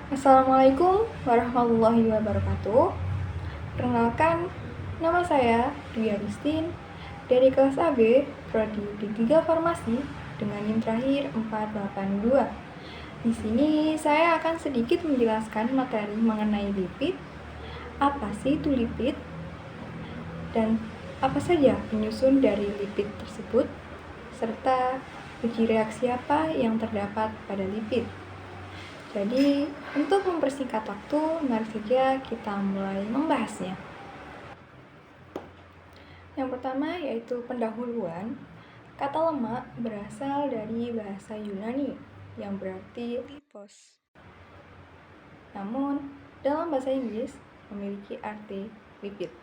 Assalamualaikum warahmatullahi wabarakatuh. Perkenalkan, nama saya Dwi Agustin dari kelas AB, Prodi D3 Farmasi dengan NIM terakhir 482. Di sini saya akan sedikit menjelaskan materi mengenai lipid, apa sih itu lipid, dan apa saja penyusun dari lipid tersebut, serta uji reaksi apa yang terdapat pada lipid. Jadi, untuk mempersingkat waktu, mari saja kita mulai membahasnya. Yang pertama yaitu pendahuluan. Kata lemak berasal dari bahasa Yunani yang berarti lipos. Namun, dalam bahasa Inggris memiliki arti lipid.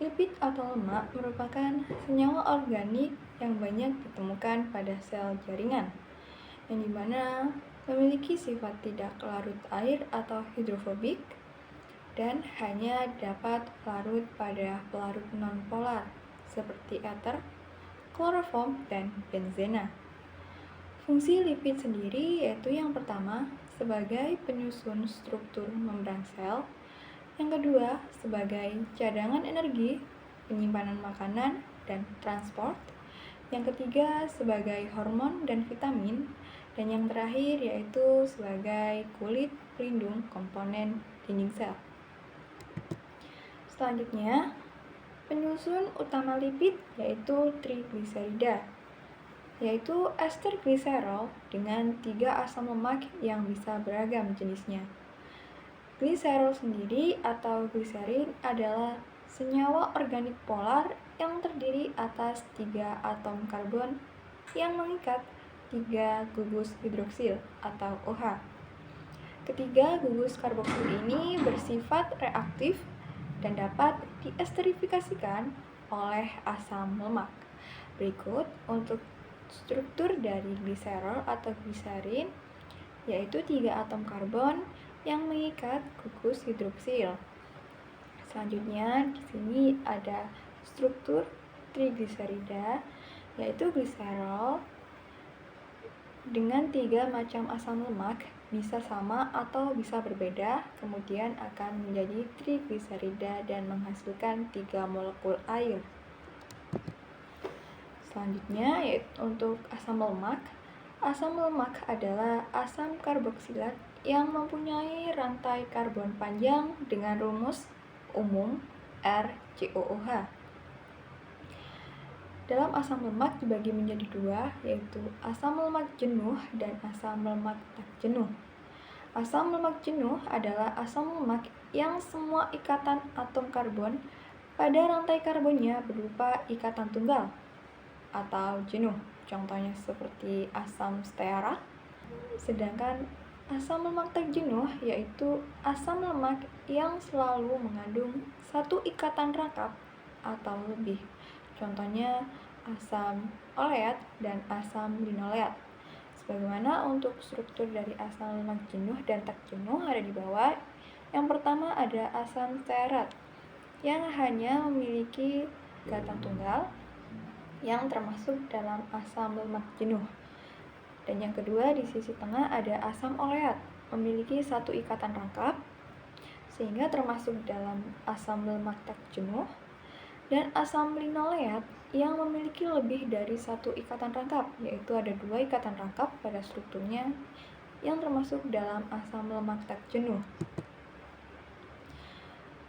Lipid atau lemak merupakan senyawa organik yang banyak ditemukan pada sel jaringan, yang dimana memiliki sifat tidak larut air atau hidrofobik dan hanya dapat larut pada pelarut nonpolar seperti ether, kloroform, dan benzena. Fungsi lipid sendiri yaitu yang pertama sebagai penyusun struktur membran sel, yang kedua sebagai cadangan energi, penyimpanan makanan, dan transport, yang ketiga sebagai hormon dan vitamin, dan yang terakhir yaitu sebagai kulit pelindung komponen dinding sel. Selanjutnya, penyusun utama lipid yaitu trigliserida, yaitu ester gliserol dengan 3 asam lemak yang bisa beragam jenisnya. Gliserol sendiri atau gliserin adalah senyawa organik polar yang terdiri atas 3 atom karbon yang mengikat 3 gugus hidroksil atau OH. Ketiga gugus karboksil ini bersifat reaktif dan dapat diesterifikasikan oleh asam lemak. Berikut untuk struktur dari gliserol atau gliserin, yaitu 3 atom karbon yang mengikat gugus hidroksil. Selanjutnya di sini ada struktur trigliserida, yaitu gliserol dengan 3 macam asam lemak bisa sama atau bisa berbeda, kemudian akan menjadi trigliserida dan menghasilkan 3 molekul air. Selanjutnya yaitu untuk asam lemak. Asam lemak adalah asam karboksilat yang mempunyai rantai karbon panjang dengan rumus umum RCOOH. Dalam asam lemak dibagi menjadi 2, yaitu asam lemak jenuh dan asam lemak tak jenuh. Asam lemak jenuh adalah asam lemak yang semua ikatan atom karbon pada rantai karbonnya berupa ikatan tunggal atau jenuh. Contohnya seperti asam stearat. Sedangkan asam lemak tak jenuh yaitu asam lemak yang selalu mengandung satu ikatan rangkap atau lebih. Contohnya asam oleat dan asam linoleat. Sebagaimana untuk struktur dari asam lemak jenuh dan tak jenuh ada di bawah. Yang pertama ada asam stearat yang hanya memiliki ikatan tunggal yang termasuk dalam asam lemak jenuh. Dan yang kedua di sisi tengah ada asam oleat memiliki satu ikatan rangkap sehingga termasuk dalam asam lemak tak jenuh. Dan asam linoleat yang memiliki lebih dari satu ikatan rangkap, yaitu ada 2 ikatan rangkap pada strukturnya yang termasuk dalam asam lemak tak jenuh.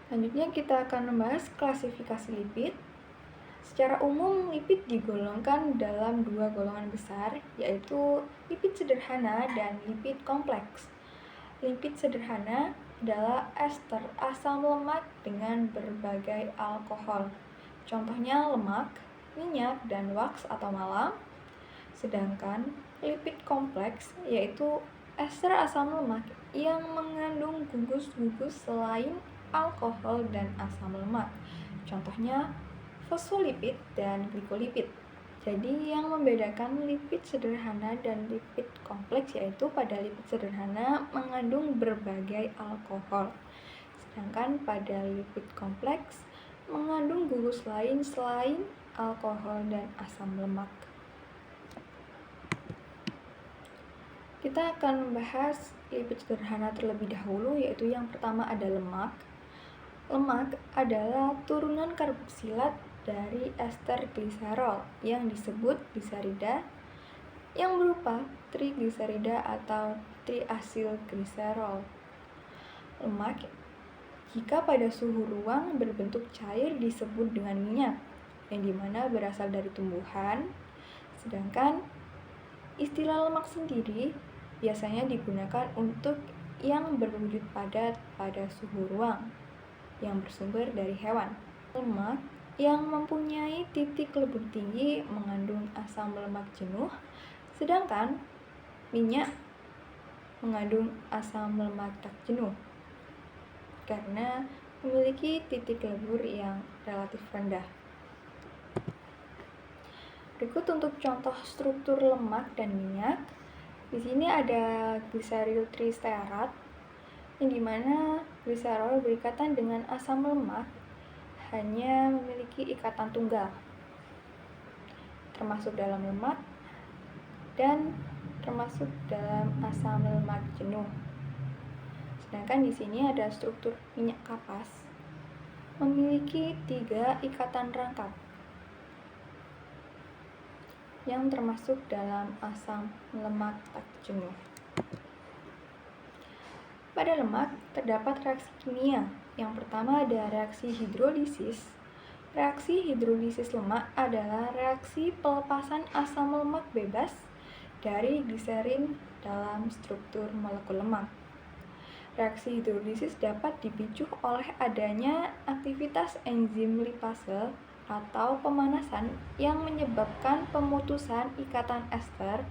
Selanjutnya kita akan membahas klasifikasi lipid. Secara umum, lipid digolongkan dalam 2 golongan besar, yaitu lipid sederhana dan lipid kompleks. Lipid sederhana adalah ester asam lemak dengan berbagai alkohol. Contohnya lemak, minyak, dan waks atau malam. Sedangkan lipid kompleks yaitu ester asam lemak yang mengandung gugus-gugus selain alkohol dan asam lemak. Contohnya fosfolipid dan glikolipid. Jadi yang membedakan lipid sederhana dan lipid kompleks yaitu pada lipid sederhana mengandung berbagai alkohol. Sedangkan pada lipid kompleks mengandung gugus lain selain alkohol dan asam lemak. Kita akan membahas lipid sederhana terlebih dahulu, yaitu yang pertama ada lemak. Lemak adalah turunan karboksilat dari ester gliserol yang disebut gliserida yang berupa trigliserida atau triasilgliserol. Lemak jika pada suhu ruang berbentuk cair disebut dengan minyak, yang dimana berasal dari tumbuhan, sedangkan istilah lemak sendiri biasanya digunakan untuk yang berwujud padat pada suhu ruang yang bersumber dari hewan. Lemak yang mempunyai titik lebih tinggi mengandung asam lemak jenuh, sedangkan minyak mengandung asam lemak tak jenuh karena memiliki titik lebur yang relatif rendah. Berikut untuk contoh struktur lemak dan minyak. Di sini ada gliseril tristearat, yang dimana gliserol berikatan dengan asam lemak hanya memiliki ikatan tunggal, termasuk dalam lemak dan termasuk dalam asam lemak jenuh. Sedangkan di sini ada struktur minyak kapas, memiliki 3 ikatan rangkap yang termasuk dalam asam lemak tak jenuh. Pada lemak terdapat reaksi kimia. Yang pertama ada reaksi hidrolisis. Reaksi hidrolisis lemak adalah reaksi pelepasan asam lemak bebas dari gliserin dalam struktur molekul lemak. Reaksi hidrolisis dapat dipicu oleh adanya aktivitas enzim lipase atau pemanasan yang menyebabkan pemutusan ikatan ester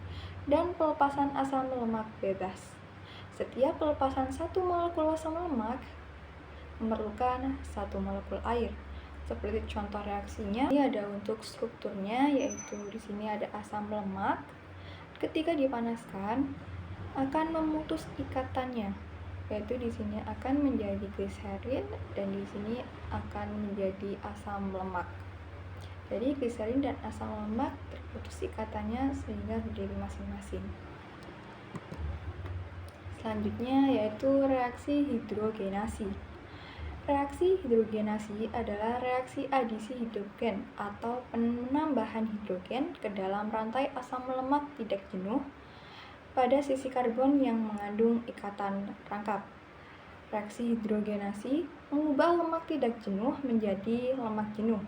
dan pelepasan asam lemak bebas. Setiap pelepasan satu molekul asam lemak memerlukan satu molekul air. Seperti contoh reaksinya, ini ada untuk strukturnya, yaitu di sini ada asam lemak. Ketika dipanaskan akan memutus ikatannya, yaitu di sini akan menjadi gliserin dan di sini akan menjadi asam lemak. Jadi gliserin dan asam lemak terputus ikatannya sehingga berdiri masing-masing. Selanjutnya yaitu reaksi hidrogenasi. Reaksi hidrogenasi adalah reaksi adisi hidrogen atau penambahan hidrogen ke dalam rantai asam lemak tidak jenuh pada sisi karbon yang mengandung ikatan rangkap. Reaksi hidrogenasi mengubah lemak tidak jenuh menjadi lemak jenuh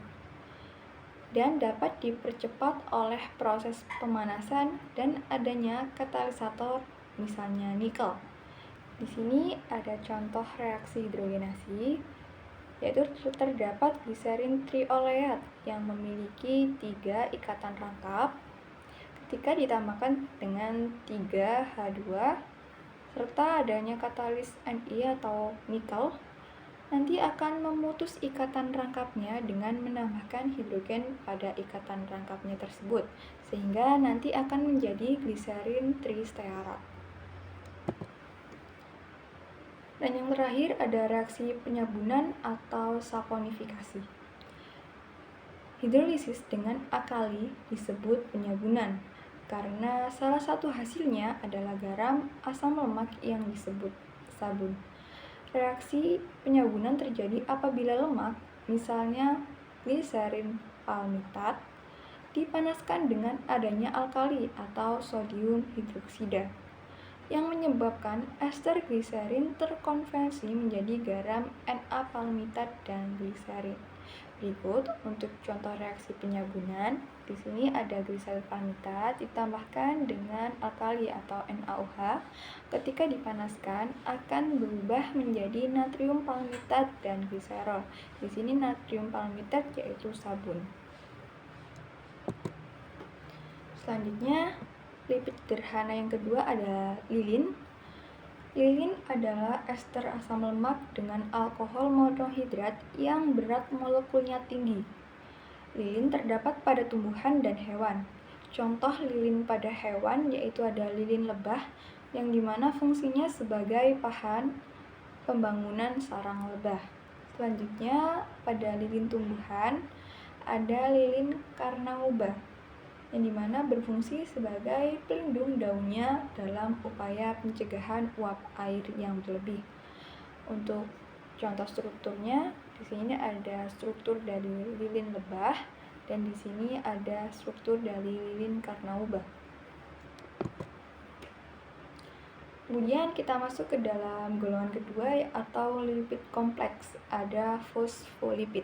dan dapat dipercepat oleh proses pemanasan dan adanya katalisator, misalnya nikel. Di sini ada contoh reaksi hidrogenasi, yaitu terdapat gliserin trioleat yang memiliki 3 ikatan rangkap. Ketika ditambahkan dengan 3H2 serta adanya katalis Ni atau nikel, nanti akan memutus ikatan rangkapnya dengan menambahkan hidrogen pada ikatan rangkapnya tersebut, sehingga nanti akan menjadi gliserin tristearat. Dan yang terakhir ada reaksi penyabunan atau saponifikasi. Hidrolisis dengan alkali disebut penyabunan karena salah satu hasilnya adalah garam asam lemak yang disebut sabun. Reaksi penyabunan terjadi apabila lemak, misalnya gliserin palmitat, dipanaskan dengan adanya alkali atau sodium hidroksida, yang menyebabkan ester gliserin terkonversi menjadi garam Na-palmitat dan gliserin. Berikut untuk contoh reaksi penyabunan. Di sini ada gliserin palmitat ditambahkan dengan alkali atau NaOH. Ketika dipanaskan akan berubah menjadi natrium palmitat dan gliserol. Di sini natrium palmitat yaitu sabun. Selanjutnya, lipid sederhana yang kedua adalah lilin. Lilin adalah ester asam lemak dengan alkohol monohidrat yang berat molekulnya tinggi. Lilin terdapat pada tumbuhan dan hewan. Contoh lilin pada hewan yaitu ada lilin lebah yang dimana fungsinya sebagai bahan pembangunan sarang lebah. Selanjutnya pada lilin tumbuhan ada lilin carnauba yang dimana berfungsi sebagai pelindung daunnya dalam upaya pencegahan uap air yang berlebih. Untuk contoh strukturnya, di sini ada struktur dari lilin lebah dan di sini ada struktur dari lilin karnauba. Kemudian kita masuk ke dalam golongan kedua atau lipid kompleks, ada fosfolipid.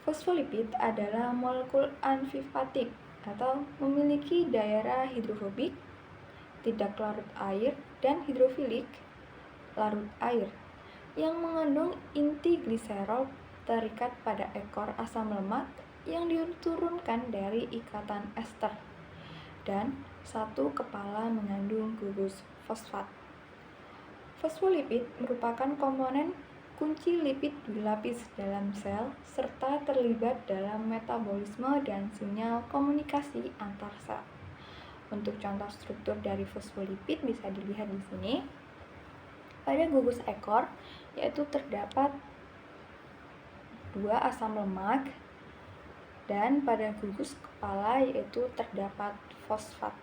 Fosfolipid adalah molekul amfifatik atau memiliki daerah hidrofobik, tidak larut air, dan hidrofilik, larut air, yang mengandung inti gliserol terikat pada ekor asam lemak yang diturunkan dari ikatan ester, dan satu kepala mengandung gugus fosfat. Fosfolipid merupakan komponen kunci lipid berlapis dalam sel serta terlibat dalam metabolisme dan sinyal komunikasi antar sel. Untuk contoh struktur dari fosfolipid bisa dilihat di sini. Pada gugus ekor yaitu terdapat 2 asam lemak dan pada gugus kepala yaitu terdapat fosfat.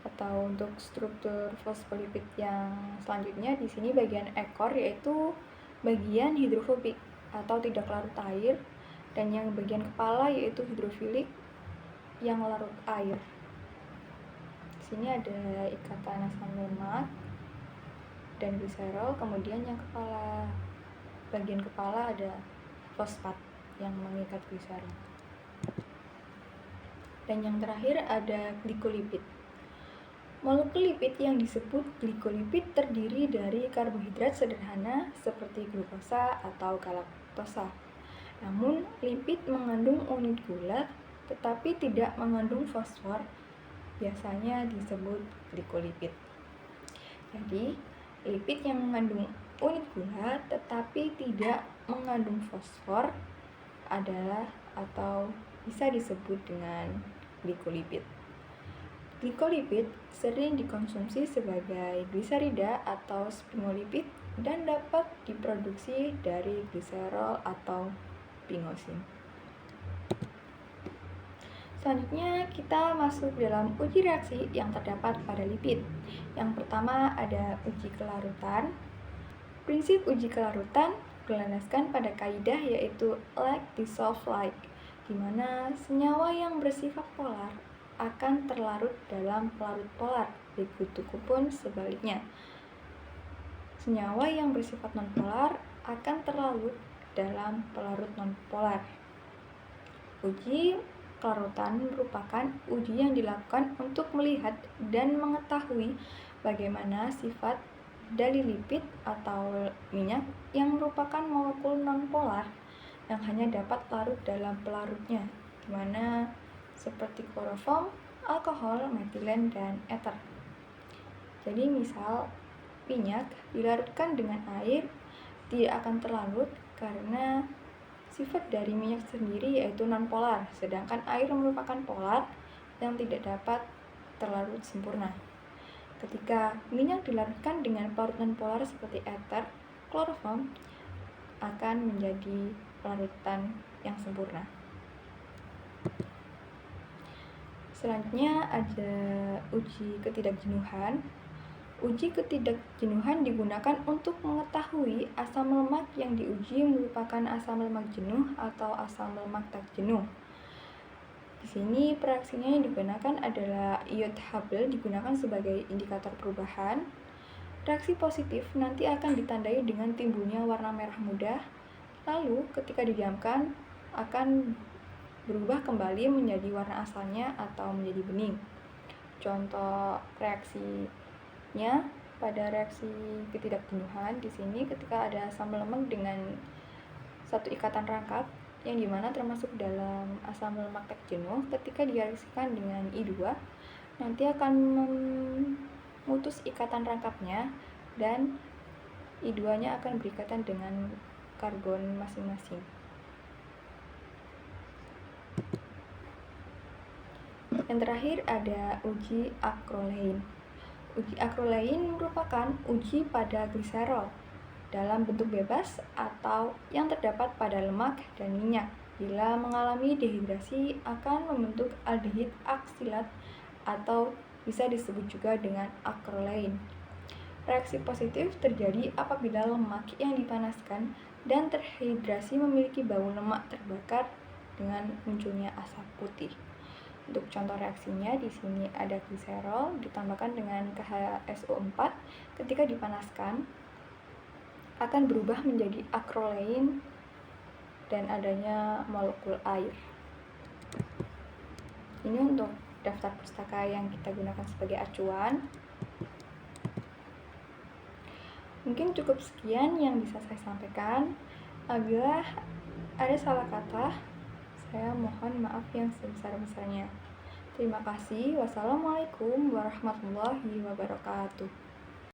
Atau untuk struktur fosfolipid yang selanjutnya di sini bagian ekor yaitu bagian hidrofobik atau tidak larut air, dan yang bagian kepala yaitu hidrofilik yang larut air. Di sini ada ikatan asam lemak dan gliserol, kemudian yang bagian kepala ada fosfat yang mengikat gliserol. Dan yang terakhir ada glikolipid. Molekul lipid yang disebut glikolipid terdiri dari karbohidrat sederhana seperti glukosa atau galaktosa. Namun, lipid mengandung unit gula tetapi tidak mengandung fosfor, biasanya disebut glikolipid. Jadi, lipid yang mengandung unit gula tetapi tidak mengandung fosfor adalah atau bisa disebut dengan glikolipid. Glikolipid sering dikonsumsi sebagai gliserida atau sphingolipid dan dapat diproduksi dari gliserol atau pingosin. Selanjutnya kita masuk dalam uji reaksi yang terdapat pada lipid. Yang pertama ada uji kelarutan. Prinsip uji kelarutan berlandaskan pada kaidah yaitu like dissolve like, di mana senyawa yang bersifat polar akan terlarut dalam pelarut polar, begitupun sebaliknya. Senyawa yang bersifat nonpolar akan terlarut dalam pelarut nonpolar. Uji kelarutan merupakan uji yang dilakukan untuk melihat dan mengetahui bagaimana sifat dari lipid atau minyak yang merupakan molekul nonpolar yang hanya dapat larut dalam pelarutnya, di mana seperti kloroform, alkohol, metilen, dan eter. Jadi misal minyak dilarutkan dengan air tidak akan terlarut karena sifat dari minyak sendiri yaitu nonpolar, sedangkan air merupakan polar yang tidak dapat terlarut sempurna. Ketika minyak dilarutkan dengan pelarut nonpolar seperti eter, kloroform akan menjadi pelarutan yang sempurna. Selanjutnya ada uji ketidakjenuhan. Uji ketidakjenuhan digunakan untuk mengetahui asam lemak yang diuji merupakan asam lemak jenuh atau asam lemak tak jenuh. Di sini reaksinya yang digunakan adalah iod Hubble digunakan sebagai indikator perubahan. Reaksi positif nanti akan ditandai dengan timbulnya warna merah muda, lalu ketika didiamkan akan berubah kembali menjadi warna asalnya atau menjadi bening. Contoh reaksinya pada reaksi ketidakjenuhan di sini ketika ada asam lemak dengan satu ikatan rangkap yang dimana termasuk dalam asam lemak tak jenuh, ketika direaksikan dengan I2 nanti akan memutus ikatan rangkapnya dan I2-nya akan berikatan dengan karbon masing-masing. Yang terakhir ada uji akrolein. Uji akrolein merupakan uji pada gliserol dalam bentuk bebas atau yang terdapat pada lemak dan minyak. Bila mengalami dehidrasi akan membentuk aldehid aksilat atau bisa disebut juga dengan akrolein. Reaksi positif terjadi apabila lemak yang dipanaskan dan terhidrasi memiliki bau lemak terbakar dengan munculnya asap putih. Untuk contoh reaksinya di sini ada gliserol ditambahkan dengan KHSO4 ketika dipanaskan akan berubah menjadi akrolein dan adanya molekul air. Ini untuk daftar pustaka yang kita gunakan sebagai acuan. Mungkin cukup sekian yang bisa saya sampaikan. Apabila ada salah kata, saya mohon maaf yang sebesar-besarnya. Terima kasih. Wassalamualaikum warahmatullahi wabarakatuh.